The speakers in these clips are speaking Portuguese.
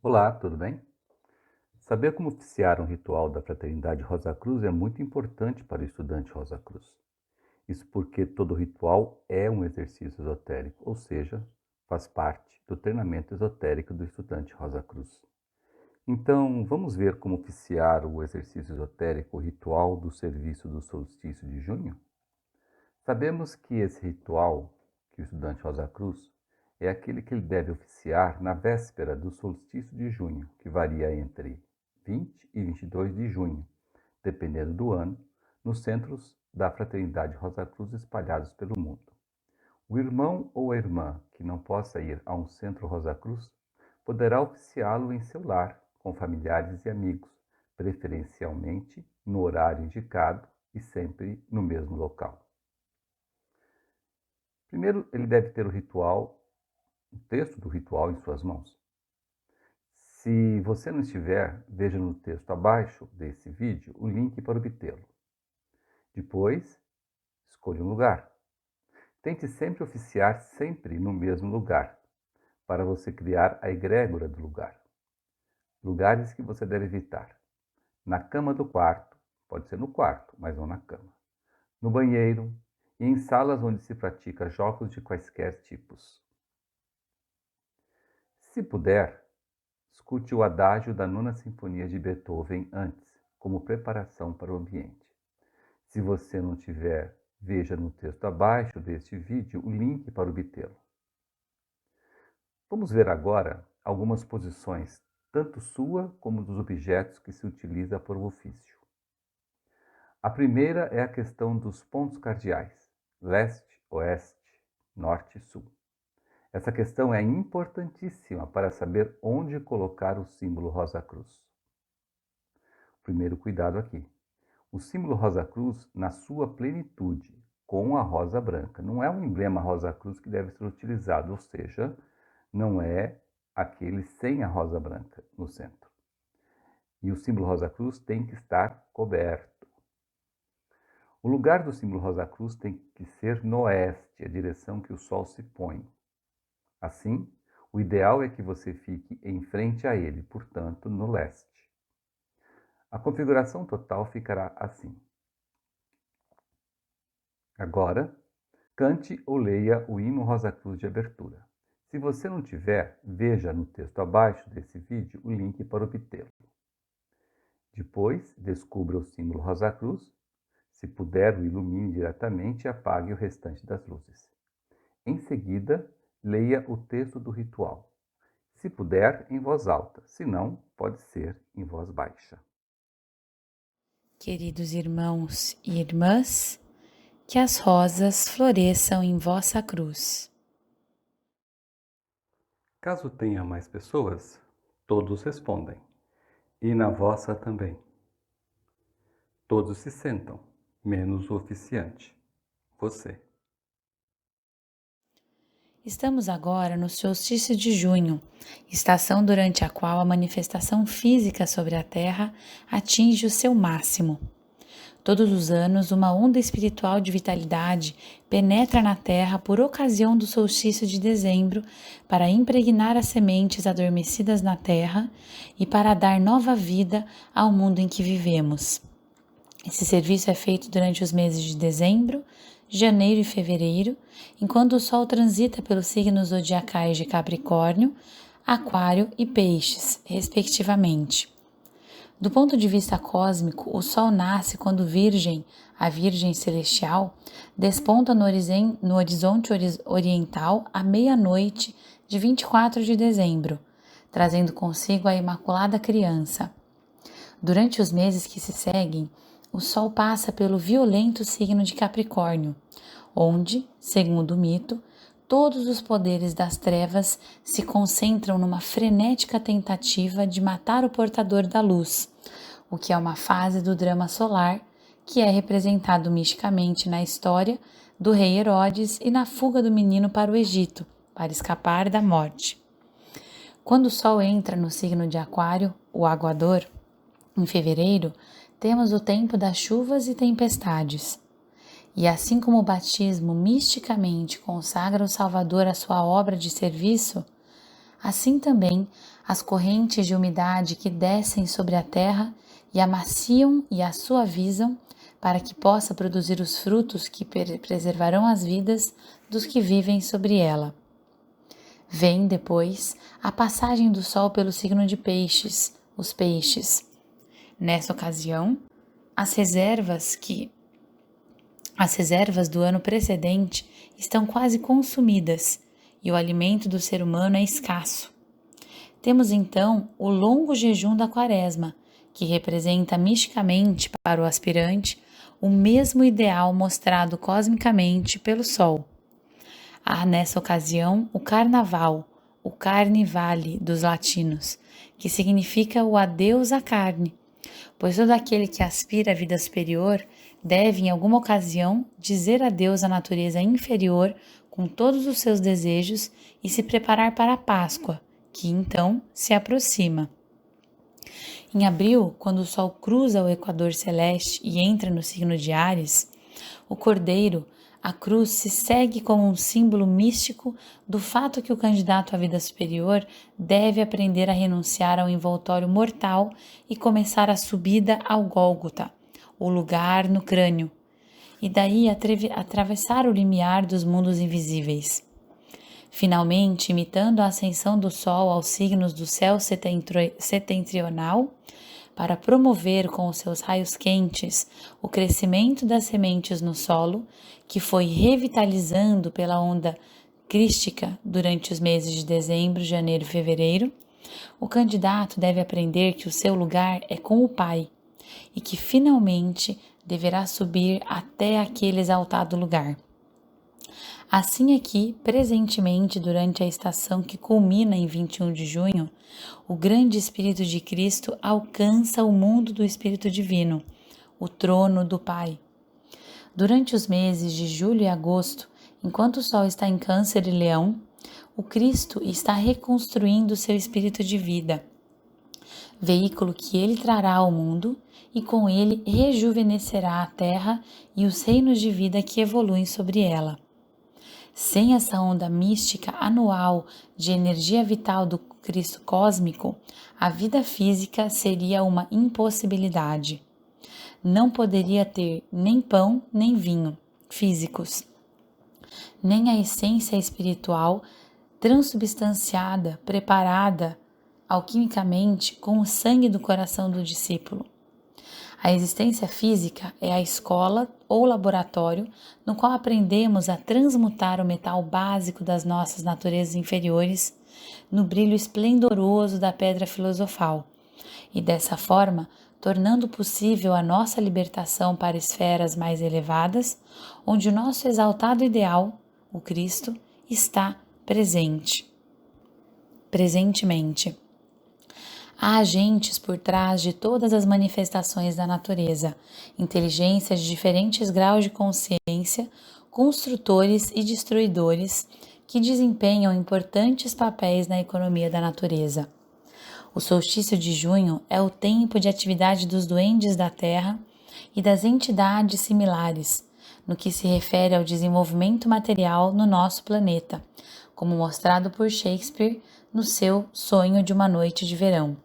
Olá, tudo bem? Saber como oficiar um ritual da Fraternidade Rosa Cruz é muito importante para o estudante Rosa Cruz. Isso porque todo ritual é um exercício esotérico, ou seja, faz parte do treinamento esotérico do estudante Rosa Cruz. Então, vamos ver como oficiar o exercício esotérico, o ritual do serviço do solstício de junho? Sabemos que esse ritual, que o estudante Rosa Cruz, é aquele que ele deve oficiar na véspera do solstício de junho, que varia entre 20 e 22 de junho, dependendo do ano, nos centros da Fraternidade Rosa Cruz espalhados pelo mundo. O irmão ou a irmã que não possa ir a um centro Rosa Cruz poderá oficiá-lo em seu lar, com familiares e amigos, preferencialmente no horário indicado e sempre no mesmo local. Primeiro, ele deve ter o texto do ritual em suas mãos. Se você não estiver, veja no texto abaixo desse vídeo o link para obtê-lo. Depois, escolha um lugar. Tente sempre oficiar sempre no mesmo lugar, para você criar a egrégora do lugar. Lugares que você deve evitar. Na cama do quarto, pode ser no quarto, mas não na cama. No banheiro e em salas onde se pratica jogos de quaisquer tipos. Se puder, escute o adágio da Nona Sinfonia de Beethoven antes, como preparação para o ambiente. Se você não tiver, veja no texto abaixo deste vídeo o link para obtê-lo. Vamos ver agora algumas posições, tanto sua como dos objetos que se utiliza para o ofício. A primeira é a questão dos pontos cardeais, leste, oeste, norte e sul. Essa questão é importantíssima para saber onde colocar o símbolo Rosa Cruz. Primeiro cuidado aqui. O símbolo Rosa Cruz na sua plenitude, com a rosa branca. Não é um emblema Rosa Cruz que deve ser utilizado, ou seja, não é aquele sem a rosa branca no centro. E o símbolo Rosa Cruz tem que estar coberto. O lugar do símbolo Rosa Cruz tem que ser no oeste, a direção que o sol se põe. Assim, o ideal é que você fique em frente a ele, portanto, no leste. A configuração total ficará assim. Agora, cante ou leia o hino Rosa Cruz de abertura. Se você não tiver, veja no texto abaixo desse vídeo o link para obtê-lo. Depois, descubra o símbolo Rosa Cruz. Se puder, o ilumine diretamente e apague o restante das luzes. Em seguida, leia o texto do ritual. Se puder, em voz alta, se não, pode ser em voz baixa. Queridos irmãos e irmãs, que as rosas floresçam em vossa cruz. Caso tenha mais pessoas, todos respondem. E na vossa também. Todos se sentam, menos o oficiante, você. Estamos agora no solstício de junho, estação durante a qual a manifestação física sobre a Terra atinge o seu máximo. Todos os anos, uma onda espiritual de vitalidade penetra na Terra por ocasião do solstício de dezembro para impregnar as sementes adormecidas na Terra e para dar nova vida ao mundo em que vivemos. Esse serviço é feito durante os meses de dezembro, janeiro e fevereiro, enquanto o Sol transita pelos signos zodiacais de Capricórnio, Aquário e Peixes, respectivamente. Do ponto de vista cósmico, o Sol nasce quando Virgem, a Virgem Celestial, desponta no horizonte oriental à meia-noite de 24 de dezembro, trazendo consigo a Imaculada Criança. Durante os meses que se seguem, o Sol passa pelo violento signo de Capricórnio, onde, segundo o mito, todos os poderes das trevas se concentram numa frenética tentativa de matar o portador da luz, o que é uma fase do drama solar que é representado misticamente na história do rei Herodes e na fuga do menino para o Egito, para escapar da morte. Quando o Sol entra no signo de Aquário, o aguador, em fevereiro, temos o tempo das chuvas e tempestades. E assim como o batismo misticamente consagra o Salvador à sua obra de serviço, Assim também, as correntes de umidade que descem sobre a terra e amaciam e a suavizam, para que possa produzir os frutos que preservarão as vidas dos que vivem sobre ela. Vem depois a passagem do Sol pelo signo de Peixes, os peixes. Nessa ocasião, as reservas do ano precedente estão quase consumidas e o alimento do ser humano é escasso. Temos então o longo jejum da Quaresma, que representa misticamente para o aspirante o mesmo ideal mostrado cosmicamente pelo Sol. Há nessa ocasião o Carnaval, o Carnivale dos latinos, que significa o adeus à carne, pois todo aquele que aspira à vida superior deve, em alguma ocasião, dizer adeus à natureza inferior com todos os seus desejos e se preparar para a Páscoa, que então se aproxima. Em abril, quando o Sol cruza o equador celeste e entra no signo de Áries, o Cordeiro, a cruz, se segue como um símbolo místico do fato que o candidato à vida superior deve aprender a renunciar ao envoltório mortal e começar a subida ao Gólgota, o lugar no crânio, e daí atravessar o limiar dos mundos invisíveis. Finalmente, imitando a ascensão do Sol aos signos do céu setentrional, para promover com os seus raios quentes o crescimento das sementes no solo, que foi revitalizando pela onda crística durante os meses de dezembro, janeiro e fevereiro, o candidato deve aprender que o seu lugar é com o Pai e que finalmente deverá subir até aquele exaltado lugar. Assim aqui, presentemente, durante a estação que culmina em 21 de junho, o grande Espírito de Cristo alcança o mundo do Espírito Divino, o trono do Pai. Durante os meses de julho e agosto, enquanto o Sol está em Câncer e Leão, o Cristo está reconstruindo seu espírito de vida, veículo que ele trará ao mundo e com ele rejuvenescerá a terra e os reinos de vida que evoluem sobre ela. Sem essa onda mística anual de energia vital do Cristo cósmico, a vida física seria uma impossibilidade. Não poderia ter nem pão nem vinho físicos, nem a essência espiritual transubstanciada, preparada alquimicamente com o sangue do coração do discípulo. A existência física é a escola ou laboratório no qual aprendemos a transmutar o metal básico das nossas naturezas inferiores no brilho esplendoroso da pedra filosofal e, dessa forma, tornando possível a nossa libertação para esferas mais elevadas, onde o nosso exaltado ideal, o Cristo, está presentemente. Há agentes por trás de todas as manifestações da natureza, inteligências de diferentes graus de consciência, construtores e destruidores, que desempenham importantes papéis na economia da natureza. O solstício de junho é o tempo de atividade dos duendes da Terra e das entidades similares, no que se refere ao desenvolvimento material no nosso planeta, como mostrado por Shakespeare no seu Sonho de uma Noite de Verão.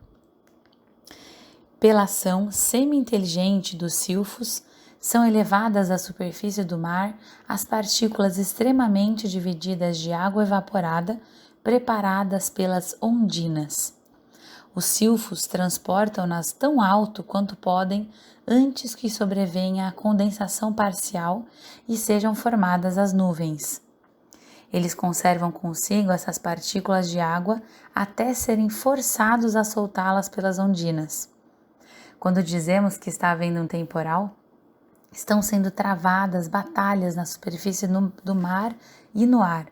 Pela ação semi-inteligente dos silfos, são elevadas à superfície do mar as partículas extremamente divididas de água evaporada preparadas pelas ondinas. Os silfos transportam-nas tão alto quanto podem antes que sobrevenha a condensação parcial e sejam formadas as nuvens. Eles conservam consigo essas partículas de água até serem forçados a soltá-las pelas ondinas. Quando dizemos que está havendo um temporal, estão sendo travadas batalhas na superfície do mar e no ar,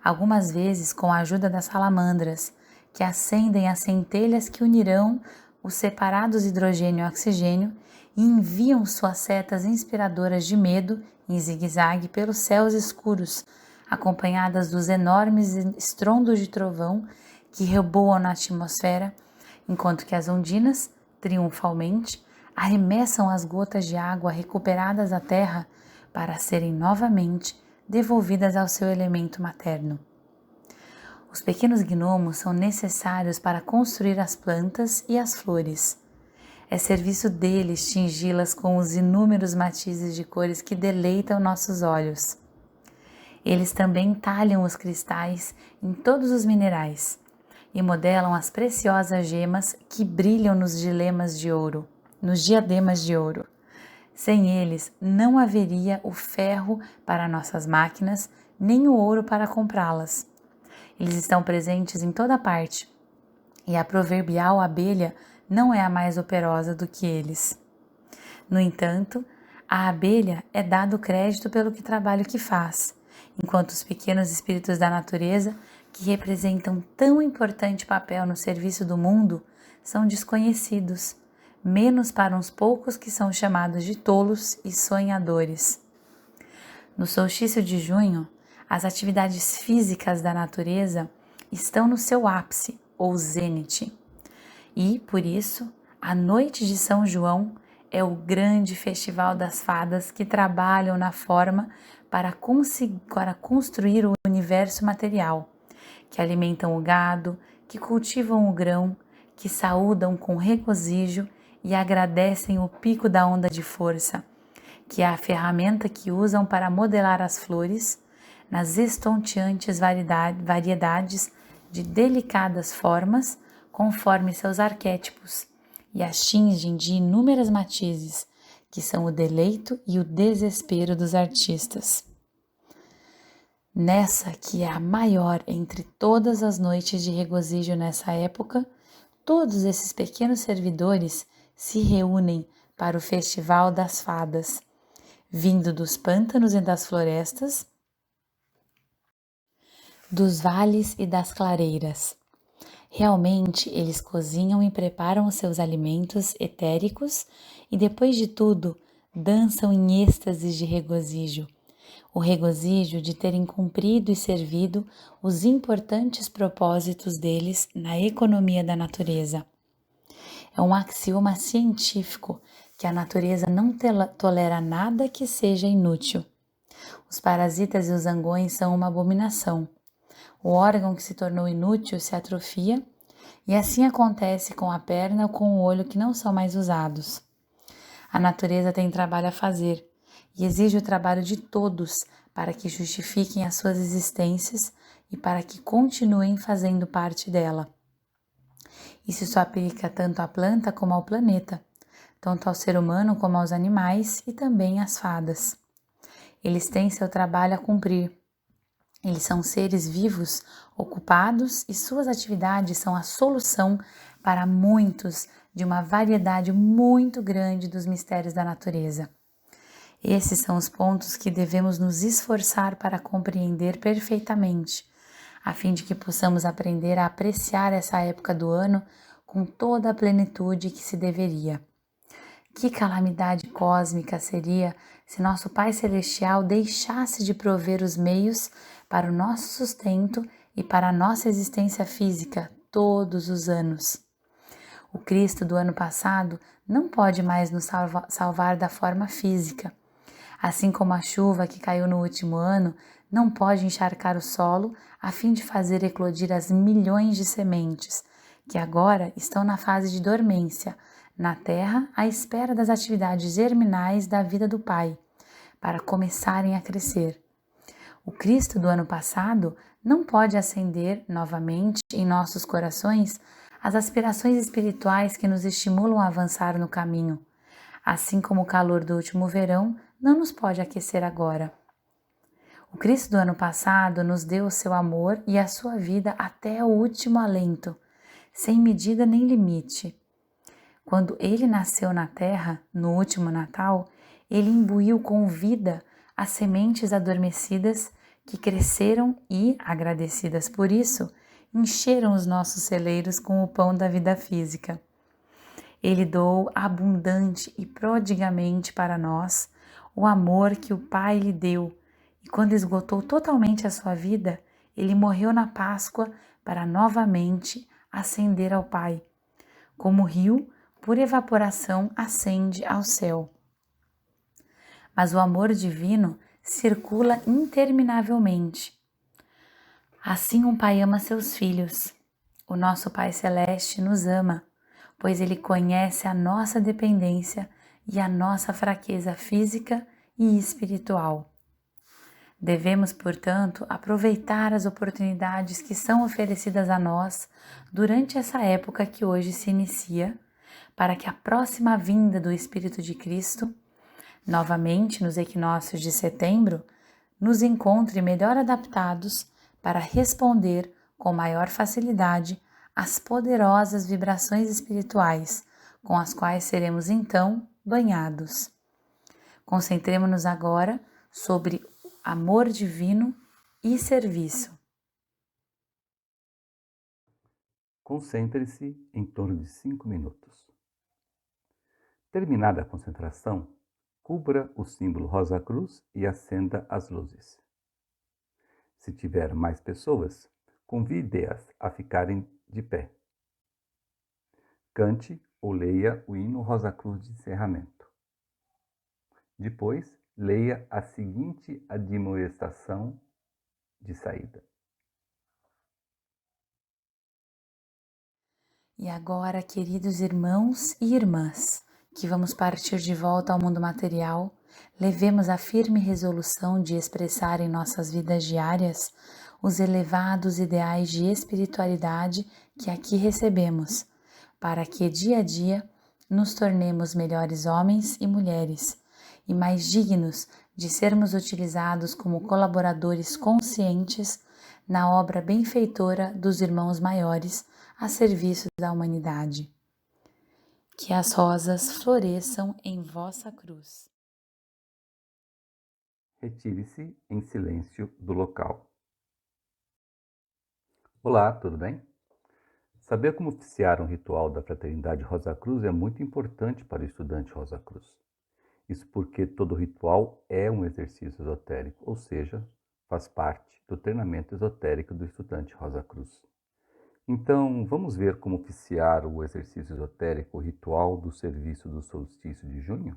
algumas vezes com a ajuda das salamandras, que acendem as centelhas que unirão os separados hidrogênio e oxigênio e enviam suas setas inspiradoras de medo em zigue-zague pelos céus escuros, acompanhadas dos enormes estrondos de trovão que reboam na atmosfera, enquanto que as ondinas, triunfalmente, arremessam as gotas de água recuperadas à terra para serem novamente devolvidas ao seu elemento materno. Os pequenos gnomos são necessários para construir as plantas e as flores. É serviço deles tingi-las com os inúmeros matizes de cores que deleitam nossos olhos. Eles também talham os cristais em todos os minerais e modelam as preciosas gemas que brilham nos diademas de ouro. Sem eles, não haveria o ferro para nossas máquinas, nem o ouro para comprá-las. Eles estão presentes em toda parte, e a proverbial abelha não é a mais operosa do que eles. No entanto, à abelha é dado crédito pelo trabalho que faz, enquanto os pequenos espíritos da natureza, que representam tão importante papel no serviço do mundo, são desconhecidos, menos para uns poucos que são chamados de tolos e sonhadores. No solstício de junho, as atividades físicas da natureza estão no seu ápice, ou zênite. E, por isso, a noite de São João é o grande festival das fadas que trabalham na forma para construir o universo material, que alimentam o gado, que cultivam o grão, que saúdam com regozijo e agradecem o pico da onda de força, que é a ferramenta que usam para modelar as flores nas estonteantes variedades de delicadas formas conforme seus arquétipos e as tingem de inúmeras matizes, que são o deleito e o desespero dos artistas. Nessa que é a maior entre todas as noites de regozijo nessa época, todos esses pequenos servidores se reúnem para o Festival das Fadas, vindo dos pântanos e das florestas, dos vales e das clareiras. Realmente, eles cozinham e preparam os seus alimentos etéricos e, depois de tudo, dançam em êxtases de regozijo. O regozijo de terem cumprido e servido os importantes propósitos deles na economia da natureza. É um axioma científico que a natureza não tolera nada que seja inútil. Os parasitas e os zangões são uma abominação. O órgão que se tornou inútil se atrofia, e assim acontece com a perna ou com o olho que não são mais usados. A natureza tem trabalho a fazer e exige o trabalho de todos para que justifiquem as suas existências e para que continuem fazendo parte dela. Isso se aplica tanto à planta como ao planeta, tanto ao ser humano como aos animais e também às fadas. Eles têm seu trabalho a cumprir. Eles são seres vivos, ocupados, e suas atividades são a solução para muitos de uma variedade muito grande dos mistérios da natureza. Esses são os pontos que devemos nos esforçar para compreender perfeitamente, a fim de que possamos aprender a apreciar essa época do ano com toda a plenitude que se deveria. Que calamidade cósmica seria se nosso Pai Celestial deixasse de prover os meios para o nosso sustento e para a nossa existência física todos os anos. O Cristo do ano passado não pode mais nos salvar da forma física, assim como a chuva que caiu no último ano não pode encharcar o solo a fim de fazer eclodir as milhões de sementes que agora estão na fase de dormência, na terra à espera das atividades germinais da vida do Pai, para começarem a crescer. O Cristo do ano passado não pode acender novamente em nossos corações as aspirações espirituais que nos estimulam a avançar no caminho, assim como o calor do último verão não nos pode aquecer agora. O Cristo do ano passado nos deu o seu amor e a sua vida até o último alento, sem medida nem limite. Quando ele nasceu na terra, no último Natal, ele imbuiu com vida as sementes adormecidas que cresceram e, agradecidas por isso, encheram os nossos celeiros com o pão da vida física. Ele doou abundante e prodigamente para nós o amor que o Pai lhe deu, e quando esgotou totalmente a sua vida, ele morreu na Páscoa para novamente ascender ao Pai, como o rio, por evaporação, ascende ao céu. Mas o amor divino circula interminavelmente. Assim um pai ama seus filhos. O nosso Pai Celeste nos ama, pois Ele conhece a nossa dependência e a nossa fraqueza física e espiritual. Devemos, portanto, aproveitar as oportunidades que são oferecidas a nós durante essa época que hoje se inicia, para que a próxima vinda do Espírito de Cristo, novamente nos equinócios de setembro, nos encontre melhor adaptados para responder com maior facilidade às poderosas vibrações espirituais com as quais seremos então banhados. Concentremos-nos agora sobre amor divino e serviço. Concentre-se em torno de 5 minutos. Terminada a concentração, cubra o símbolo Rosa Cruz e acenda as luzes. Se tiver mais pessoas, convide-as a ficarem de pé. Cante ou leia o hino Rosa Cruz de encerramento. Depois, leia a seguinte admoestação de saída. E agora, queridos irmãos e irmãs, que vamos partir de volta ao mundo material, levemos a firme resolução de expressar em nossas vidas diárias os elevados ideais de espiritualidade que aqui recebemos, para que dia a dia nos tornemos melhores homens e mulheres e mais dignos de sermos utilizados como colaboradores conscientes na obra benfeitora dos irmãos maiores a serviço da humanidade. Que as rosas floresçam em vossa cruz. Retire-se em silêncio do local. Olá, tudo bem? Saber como oficiar um ritual da Fraternidade Rosa Cruz é muito importante para o estudante Rosa Cruz. Isso porque todo ritual é um exercício esotérico, ou seja, faz parte do treinamento esotérico do estudante Rosa Cruz. Então, vamos ver como oficiar o exercício esotérico, o ritual do serviço do solstício de junho?